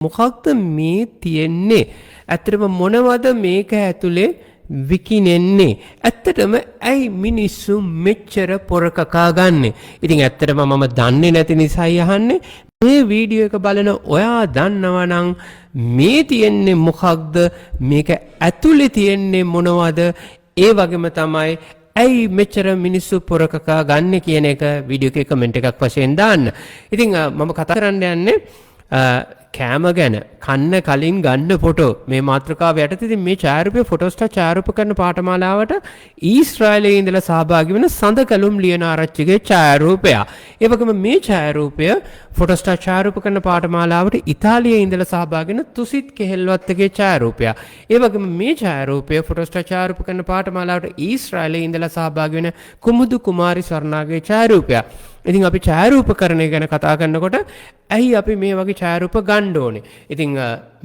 මොකක්ද මේ තියෙන්නේ? ඇත්තටම මොනවද මේක ඇතුලේ විකිනෙන්නේ? ඇත්තටම ඇයි මිනිස්සු මෙච්චර පොරකකා ගන්නෙ? ඉතින් ඇත්තටම මම දන්නේ නැති නිසායි අහන්නේ. මේ වීඩියෝ එක බලන ඔයා දන්නවා නම් මේ තියෙන්නේ මොකක්ද? මේක ඇතුලේ තියෙන්නේ මොනවද? ඒ වගේම තමයි ඇයි මෙච්චර මිනිස්සු පොරකකා ගන්න කියන එක වීඩියෝ එකේ කමෙන්ට් එකක් වශයෙන් දාන්න. ඉතින් මම කතා කරන්න යන්නේ කෑම ගැන කන්න කලින් ගන්න ෆොටෝ මේ මාතෘකාව යටතේ මේ ඡායාරූපය ෆොටෝස්ටා ඡායාරූප කරන පාඨමාලාවට ඊශ්‍රායලයේ ඉඳලා සහභාගී වෙන සඳකලුම් ලියන ආරච්චිගේ ඡායාරූපය. ඒ වගේම මේ ඡායාරූපය ෆොටෝස්ටා ඡායාරූප කරන පාඨමාලාවට ඉතාලියේ ඉඳලා සහභාගී වෙන තුසිත් කෙහෙල්වත්තගේ ඡායාරූපය. ඒ වගේම මේ ඡායාරූපය ෆොටෝස්ටා ඡායාරූප කරන පාඨමාලාවට ඊශ්‍රායලයේ ඉඳලා සහභාගී වෙන කුමුදු කුමාරි ස්වර්ණාගේ ඡායාරූපය. ඉතින් අපි ඡායාරූපකරණය ගැන කතා කරනකොට ඇයි අපි මේ වගේ ඡායාරූප ගන්න ඕනේ? ඉතින්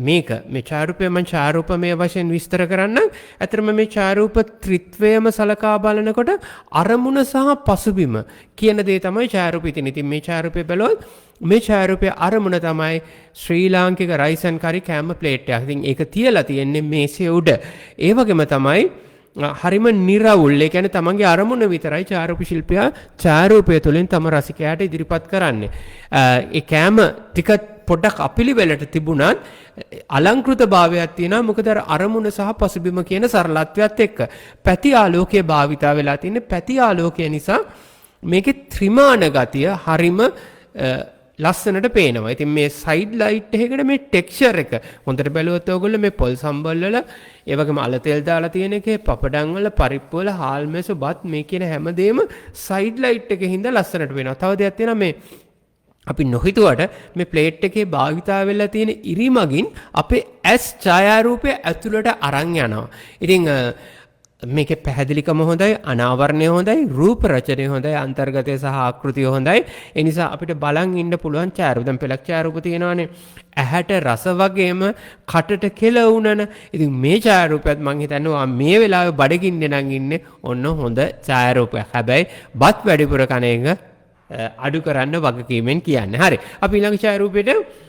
මේ ඡායාරූපය මම ඡායාරූපමය වශයෙන් විස්තර කරන්න. ඇත්තටම මේ ඡායාරූප ත්‍රිත්වයම සලකා බලනකොට අරමුණ සහ පසුබිම කියන දේ තමයි ඡායාරූපය. ඉතින් මේ ඡායාරූපය බලුවොත් මේ ඡායාරූපයේ අරමුණ තමයි ශ්‍රී ලාංකික රයිස් ඇන් කරි කෑම ප්ලේට් එකක්. ඉතින් ඒක තියලා තියෙන්නේ මේසේ උඩ. ඒ වගේම තමයි හරිම නිරවුල්. ඒ කියන්නේ තමන්ගේ අරමුණ විතරයි ඡායාරූප ශිල්පියා ඡායාරූපය තුළින් තම රසිකයාට ඉදිරිපත් කරන්නේ. ඒ කෑම ටික පොඩ්ඩක් අපිලිවෙලට තිබුණත් අලංකෘත භාවයක් තියෙනවා. මොකද අරමුණ සහ පසුබිම කියන සරලත්වයත් එක්ක පැති ආලෝකයේ භාවිතා වෙලා තියෙන පැති ආලෝකය නිසා මේකේ ත්‍රිමාන ගතිය හරිම ලස්සනට පේනවා. ඉතින් මේ සයිඩ් ලයිට් එකකට මේ ටෙක්ස්චර් එක හොඳට බැලුවොත් ඔයගොල්ලෝ මේ පොල් සම්බල් වල ඒ වගේම අල තෙල් දාලා තියෙන එකේ පපඩම් වල පරිප්පු වල හාල් මේස බත් මේ කියන හැමදේම සයිඩ් ලයිට් එකේ හින්දා ලස්සනට වෙනවා. තව දෙයක් තියෙනවා මේ අපි නොහිතුවට මේ ප්ලේට් එකේ භාවිතා වෙලා තියෙන ඉරිමගින් අපේ ඇස් ඡායාරූපය ඇතුළට අරන් යනවා. ඉතින් මේකේ පැහැදිලිකම හොඳයි, අනාවරණය හොඳයි, රූප රචනය හොඳයි, අන්තර්ගතය සහ ආකෘතිය හොඳයි. ඒ නිසා අපිට බලන් ඉන්න පුළුවන් ඡායාරූප. දැන් පෙලක් ඡායාරූප තියෙනවානේ. ඇහැට රස වගේම කටට කෙල වුණන. ඉතින් මේ ඡායාරූපයත් මම හිතන්නේ මේ වෙලාවේ බඩගින්නේ නම් ඉන්නේ ඔන්න හොඳ ඡායාරූපයක්. හැබැයි බත් වැඩිපුර කන එක අඩු කරන්න වගකීමෙන් කියන්නේ. හරි. අපි ඊළඟ ඡායාරූපෙට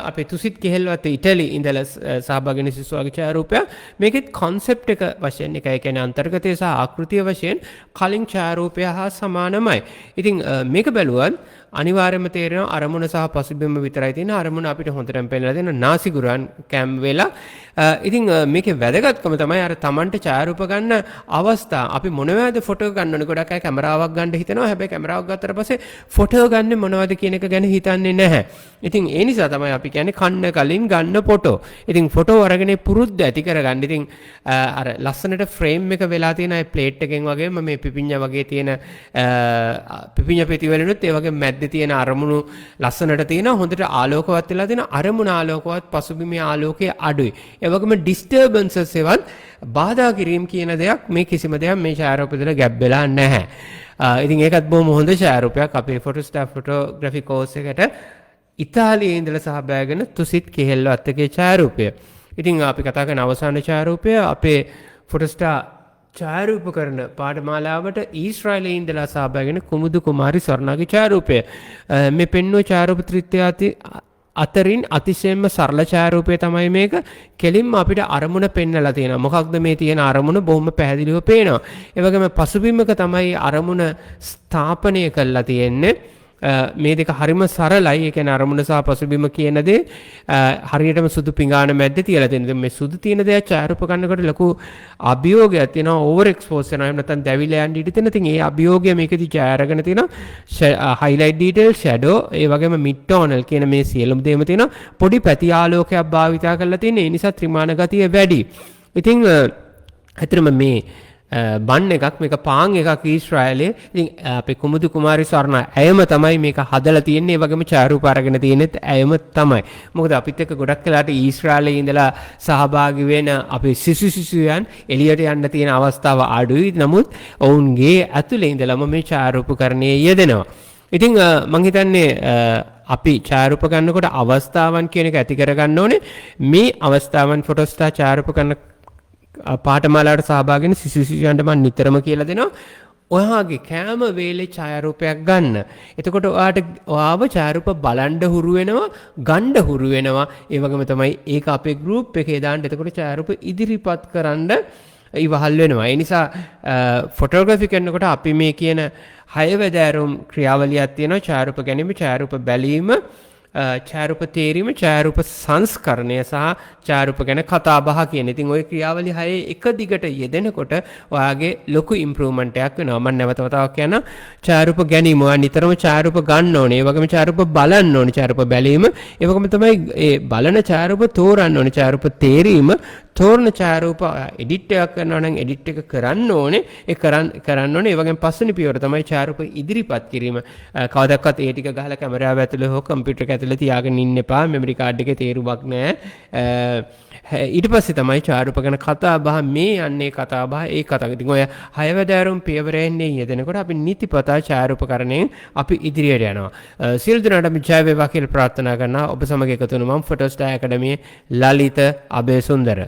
අපේ තුසිත් කෙහෙල්වත්ත ඉටලි ඉඳලා සහභාගී වෙන සිසුවගේ ඡායාරූපය. මේකෙත් concept එක වශයෙන් එකයි කියන්නේ අන්තර්ගතය සහ ආකෘතිය වශයෙන් කලින් ඡායාරූපය හා සමානමයි. ඉතින් මේක බැලුවත් අනිවාර්යයෙන්ම තේරෙනවා අරමුණ සහ පසුබිම විතරයි තියෙන. අරමුණ අපිට හොඳටම පෙන්නලා දෙන නාසිගුරන් කැම් වෙලා. ඉතින් මේකේ වැදගත්කම තමයි අර Tamanට ඡායාරූප ගන්න අවස්ථා. අපි මොනවද ෆොටෝ ගන්න ඕනේ? ගොඩක් අය කැමරාවක් ගන්න හිතනවා. හැබැයි කැමරාවක් ගත්තට පස්සේ ෆොටෝ ගන්න මොනවද කියන එක ගැන හිතන්නේ නැහැ. ඉතින් ඒ නිසා තමයි අපි කියන්නේ කන්න කලින් ගන්න ෆොටෝ. ඉතින් ෆොටෝ අරගෙන පුරුද්ද ඇති කරගන්න. ඉතින් අර ලස්සනට ෆ්‍රේම් එක වෙලා තියෙන ඒ ප්ලේට් එකෙන් වගේම මේ පිපිඤ්ඤා වගේ තියෙන පිපිඤ්ඤා පෙති වලිනුත් ඒ වගේ මැද්දේ තියෙන අරමුණු ලස්සනට තියෙනවා. හොඳට ආලෝකවත් වෙලා තියෙන අරමුණ ආලෝකවත් පසුබිමේ ආලෝකයේ අඩුයි. ඒ වගේම ඩිස්ටර්බන්සස් එවත් බාධා කිරීම කියන දෙයක් මේ කිසිම දෙයක් මේ ඡායාරූපෙදලා ගැබ් වෙලා නැහැ. ඉතින් ඒකත් බොහොම හොඳ ඡායාරූපයක්. අපේ ෆොටෝස්ටා ෆොටෝග්‍රැෆි කෝස් එකට ඉතාලියේ ඉඳලා සහභාගී වෙන තුසිත් කෙහෙල්වත්තගේ ඡායාරූපය. ඉතින් අපි කතා කරන අවසාන ඡායාරූපය අපේ ෆොටෝස්ටා ඡායාරූප කරන පාඨමාලාවට ඊශ්‍රායලයේ ඉඳලා සහභාගී වෙන කුමුදු කුමාරි ස්වර්ණාගේ ඡායාරූපය. මේ පෙන්වන ඡායාරූප ත්‍රිත්වය අතරින් අතිශයින්ම සරල ඡායාරූපය තමයි මේක. කෙලින්ම අපිට අරමුණ පෙන්නලා තියෙනවා. මොකක්ද මේ තියෙන අරමුණ බොහොම පැහැදිලිව පේනවා. ඒ වගේම පසුබිමක තමයි අරමුණ ස්ථාපනය කරලා තියෙන්නේ. මේ දෙක හරිම සරලයි. ඒ කියන්නේ අරමුණ සහ පසුබිම කියන දේ හරියටම සුදු පිඟාන මැද්දේ තියලා තියෙනවා. මේ සුදු තියෙන දේ ඡායාරූප කරනකොට ලොකු අභියෝගයක් තියෙනවා. ඕවර් එක්ස්පෝස් වෙනවා. එහෙම නැත්නම් දැවිලා යන්න ඉඩ තියෙන. ඉතින් ඒ අභියෝගය මේකදී ඡායාරගෙන තියෙනවා. highlight detail, shadow, ඒ වගේම mid tonal කියන මේ සියලුම දේම තියෙනවා. පොඩි පැති ආලෝකයක් භාවිතා කරලා තියෙන. ඒ නිසා ත්‍රිමාන ගතිය වැඩි. ඉතින් ඇත්තටම මේ බන් එකක් මේක පාන් එකක් ඊශ්‍රායලයේ. ඉතින් අපේ කුමුදු කුමාරි ස්වර්ණ ඇයම තමයි මේක හදලා තියෙන්නේ. ඒ වගේම ඡායාරූප අරගෙන තියෙනෙත් ඇයම තමයි. මොකද අපිත් එක්ක ගොඩක් වෙලාට ඊශ්‍රායලයේ ඉඳලා සහභාගී වෙන අපේ සිසුයන් එළියට යන්න තියෙන අවස්ථාව අඩුයි. නමුත් ඔවුන්ගේ ඇතුලේ ඉඳලම මේ ඡායාරූපකරණයේ යෙදෙනවා. ඉතින් මම හිතන්නේ අපි ඡායාරූප ගන්නකොට අවස්ථාවන් කියන එක ඇති කරගන්න ඕනේ. මේ අවස්ථාවන් ෆොටෝස්ටා ඡායාරූප කරන පාඨමාලාවට සහභාගී වෙන සිසුයන්ට මම නිතරම කියලා දෙනවා. ඔයාගේ කෑම වේලේ ඡායාරූපයක් ගන්න. එතකොට ඔයාට ඔයාව ඡායාරූප බලන්න හුරු වෙනවා, ගන්න හුරු වෙනවා. ඒ වගේම තමයි ඒක අපේ ගෲප් එකේ දාන්න. එතකොට ඡායාරූප ඉදිරිපත් කරන්න ඉවහල් වෙනවා. ඒ නිසා ෆොටෝග්‍රැෆි කරනකොට අපි මේ කියන 6 වැදෑරුම් ක්‍රියාවලියක් තියෙනවා. ඡායාරූප ගැනීම, ඡායාරූප බැලීම, ඡායාරූප තේරීම, ඡායාරූප සංස්කරණය සහ ඡායාරූප ගැන කතා බහ කියන. ඉතින් ওই ක්‍රියාවලි 6 එක දිගට යෙදෙනකොට ඔයාගේ ලොකු ඉම්ප්‍රූව්මන්ට් එකක් වෙනවා. මම නැවත වතාවක් කියනවා ඡායාරූප ගැනීම. ඔයා නිතරම ඡායාරූප ගන්න ඕනේ. ඒ වගේම ඡායාරූප බලන්න ඕනේ. ඡායාරූප බැලීම. ඒ වගේම තමයි ඒ බලන ඡායාරූප තෝරන්න ඕනේ. ඡායාරූප තේරීම, තෝරන ඡායාරූප එඩිට් එකක් කරනවා නම් එඩිට් එක කරන්න ඕනේ. ඒ කරන්න ඕනේ. ඒ වගේම පස්වෙනි පියවර තමයි ඡායාරූප ඉදිරිපත් කිරීම. කවදාවත් ඒ ටික ගහලා කැමරාව ඇතුලේ හෝ කම්පියුටර් එක ඇතුලේ තියාගෙන ඉන්න එපා. මෙමරි කාඩ් එකේ තේරුමක් නැහැ. ඊට පස්සේ තමයි ඡායාරූප ගැන කතා බහ මේ යන්නේ කතා බහ ඒ කතා. ඉතින් ඔය 6 වැදෑරුම් පියවරෙන්නේ යෙදෙනකොට අපි නිතිපතා ඡායාරූපකරණයෙන් අපි ඉදිරියට යනවා. සියලු දෙනාටම ජය වේවා කියලා ප්‍රාර්ථනා කරනවා. ඔබ සමග එකතු වෙන මම ෆොටෝස්ටාර් ඇකඩමියේ ලලිත අබේසුන්දර.